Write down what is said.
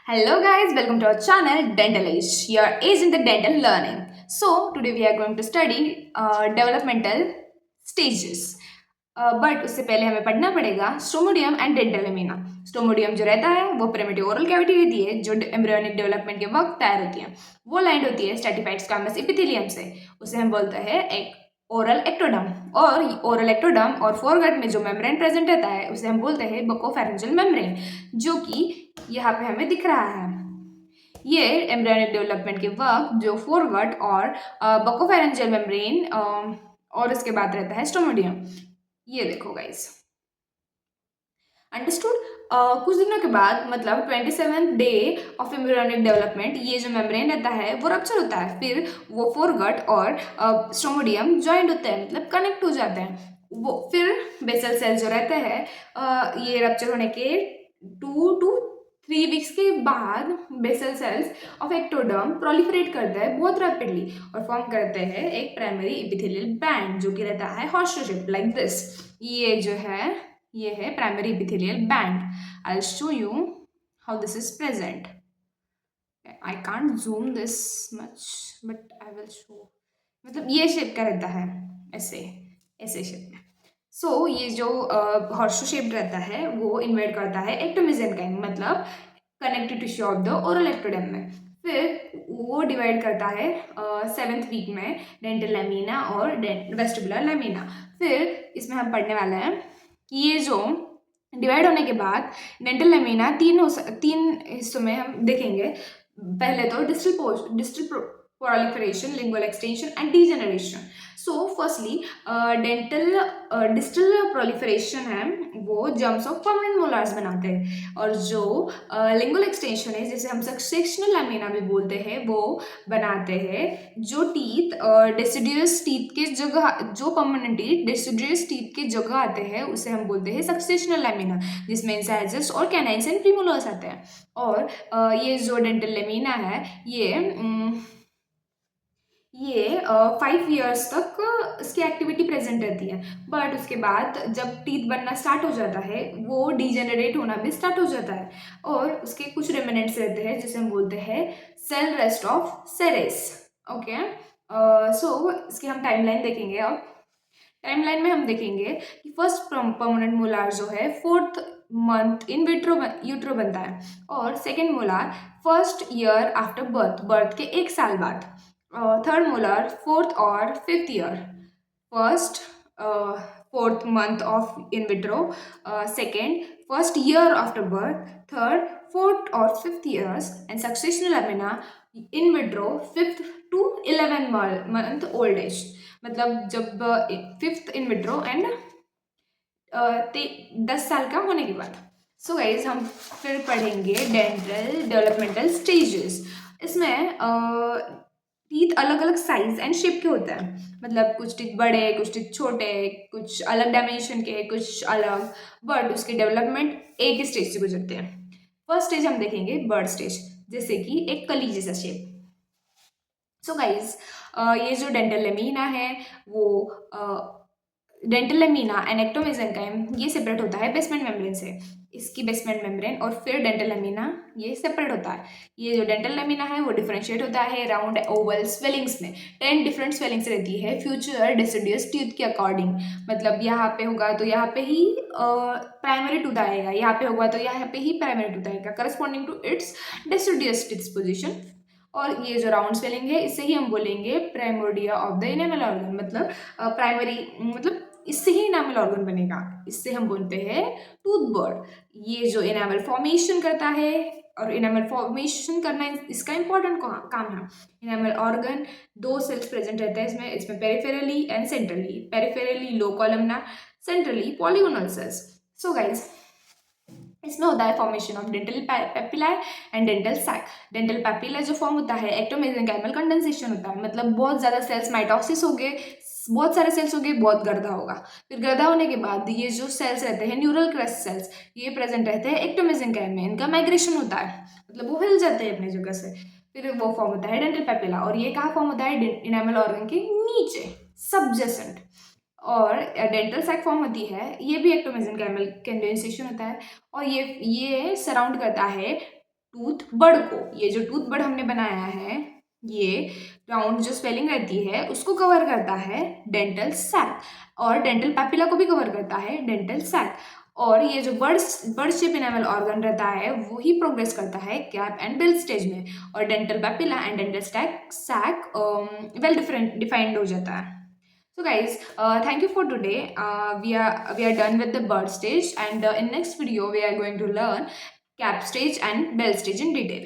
Hello guys, welcome to our channel Dental Age, your age in the dental learning. So today we are going to study developmental stages. But उससे पहले हमें पढ़ना पड़ेगा स्ट्रोमोडियम and dental lamina. स्ट्रोमोडियम जो रहता है वो प्रिमिटिव ओरल कैविटी रहती है जो एम्ब्रियोनिक डेवलपमेंट के वक्त तैयार होती है। वो लाइंड होती है स्ट्रैटिफाइड स्क्वैमस एपिथेलियम से। उसे हम बोलते हैं एक ओरल एक्टोडम। और ओरल एक्टोडम और फोरगट में जो मेम्ब्रेन प्रेजेंट रहता है उसे हम बोलते हैं बकोफेरेंजियल मेम्ब्रेन, जो कि यहाँ पे हमें दिख रहा है। ये एम्ब्रियोनिक डेवलपमेंट के वक्त जो फोरगट और बकोफेरेंजियल मेम्ब्रेन और उसके बाद रहता है स्टोमोडियम। ये देखो गाइस, अंडरस्टूड। कुछ दिनों के बाद मतलब 27th day of embryonic development ये जो मेम्ब्रेन रहता है वो रप्चर होता है। फिर वो फोरगट और स्ट्रोमोडियम ज्वाइंट होते हैं, मतलब कनेक्ट हो जाते हैं। वो फिर बेसल सेल जो रहते हैं ये रप्चर होने के 2 to 3 वीक्स के बाद basal cells of ectoderm proliferate करते हैं बहुत रैपिडली और फॉर्म करते हैं एक प्राइमरी एपिथेलियल बैंड जो कि रहता है हॉर्सशू शेप लाइक दिस। ये जो है ये है primary epithelial band. I'll show you how this is present. I can't zoom this much but I will show। मतलब ये शेप का रहता है, ऐसे ऐसे शेप में। सो ये जो हॉर्सशू शेप रहता है वो इन्वेट करता है एक्टोमेसेनकाइम, मतलब connective tissue of the oral ectoderm में। फिर वो डिवाइड करता है 7th वीक में डेंटल लैमिना और वेस्टिबुलर लैमिना। फिर इसमें हम पढ़ने वाले हैं कि ये जो डिवाइड होने के बाद डेंटल लैमिना तीन हिस्सों में हम देखेंगे। पहले तो distal proliferation, lingual extension and degeneration। So firstly dental distal proliferation है वो जम्स ऑफ परमानेंट मोलार्स बनाते हैं, और जो लिंगुअल एक्सटेंशन है जिसे हम सक्सेशनल लैमिना भी बोलते हैं वो बनाते हैं जो टीथ डेसिडुअस टीथ के जगह, जो परमानेंट टीथ डेसिडुअस टीथ के जगह आते हैं उसे हम बोलते हैं सक्सेशनल लैमिना, जिसमें इंसाइजर्स और कैनाइन्स एंड प्रीमोलर्स आते हैं। और ये जो डेंटल लेमिना है ये 5 years तक इसकी एक्टिविटी प्रेजेंट रहती है। बट उसके बाद जब टीथ बनना स्टार्ट हो जाता है वो डिजेनरेट होना भी स्टार्ट हो जाता है, और उसके कुछ रिमेनेंट्स रहते हैं जिसे हम बोलते हैं cell rest of Serres. Okay, so इसकी हम टाइमलाइन देखेंगे। अब टाइमलाइन में हम देखेंगे कि फर्स्ट परमानेंट मोलार जो है 4th month in vitro utero बनता है, और second molar first year after birth के 1 साल बाद, थर्ड मोलार 4th और 5th year, first 4th month of in vitro, second first year after birth, third 4th और 5th years, and successional lamina in vitro 5th to 11 month old age, मतलब जब 5th in vitro and 10 साल का होने के बाद। So guys हम फिर पढ़ेंगे डेंटल डेवलपमेंटल स्टेजेस। इसमें टीथ अलग अलग साइज एंड शेप के होते हैं, मतलब कुछ टीथ बड़े, कुछ टीथ छोटे, कुछ अलग डायमेंशन के, कुछ अलग, बट उसके डेवलपमेंट एक ही स्टेज से गुजरते हैं। फर्स्ट स्टेज हम देखेंगे बर्ड स्टेज, जैसे कि एक कली जैसा शेप। सो गाइज ये जो डेंटल लेमिना है वो डेंटल लेमिना एंड एक्टोमेसेनकाइम ये सेपरेट होता है बेसमेंट मेम्ब्रेन से, इसकी बेसमेंट मेम्ब्रेन, और फिर डेंटल लेमिना ये सेपरेट होता है। ये जो डेंटल लेमिना है वो डिफरेंशिएट होता है राउंड ओवल स्वेलिंग्स में। 10 डिफरेंट स्वेलिंग्स रहती है फ्यूचर डेसिडुअस टीथ के अकॉर्डिंग, मतलब यहाँ पे होगा तो यहाँ पे ही प्राइमरी टूथ आएगा, यहाँ पे होगा तो यहाँ पे ही प्राइमरी टूथ आएगा corresponding to its deciduous teeth position. और ये जो राउंड स्वेलिंग है इसे ही हम बोलेंगे primordia of the enamel organ, मतलब प्राइमरी, मतलब इससे ही इनामल ऑर्गन बनेगा, इससे हम बोलते हैं टूथ बर्ड। ये जो इनामल फॉर्मेशन करता है, और इनामल फॉर्मेशन करना इसका इंपॉर्टेंट काम है। इनामल ऑर्गन 2 सेल्स प्रेजेंट रहते हैं इसमें peripherally and centrally. Peripherally low columnar, centrally polygonal cells. So guys इसमें होता है formation of dental papillae and dental sac. Dental papilla जो फॉर्म होता है एक्टोमेसेनकाइमल कंडेंसेशन होता है, मतलब बहुत ज़्यादा सेल्स माइटोसिस हो गए, बहुत सारे सेल्स हो गए, बहुत गर्दा होगा। फिर गर्दा होने के बाद ये जो सेल्स रहते हैं न्यूरल क्रेस्ट सेल्स ये प्रेजेंट रहते हैं एक्टोमेसेनकाइम में, इनका माइग्रेशन होता है, मतलब वो हिल जाते हैं अपनी जगह से। फिर वो फॉर्म होता है डेंटल पेपिला, और ये कहाँ फॉर्म होता है इनेमल ऑर्गन के नीचे सबजेसेंट। और डेंटल सैक फॉर्म होती है, ये भी एक्टोमेसेनकाइमल कंडेंसेशन होता है, और ये सराउंड करता है टूथ बड को, ये जो टूथ बड हमने बनाया है, ये राउंड जो स्वेलिंग रहती है उसको कवर करता है डेंटल सैक, और डेंटल पैपिला को भी कवर करता है डेंटल सैक। और ये जो बर्ड शेप इनेमल ऑर्गन रहता है वो ही प्रोग्रेस करता है कैप एंड बिल स्टेज में, और dental papilla and dental sac well different defined हो जाता है। So guys, thank you for today. We are done with the bird stage, and in next video we are going to learn cap stage and bell stage in detail.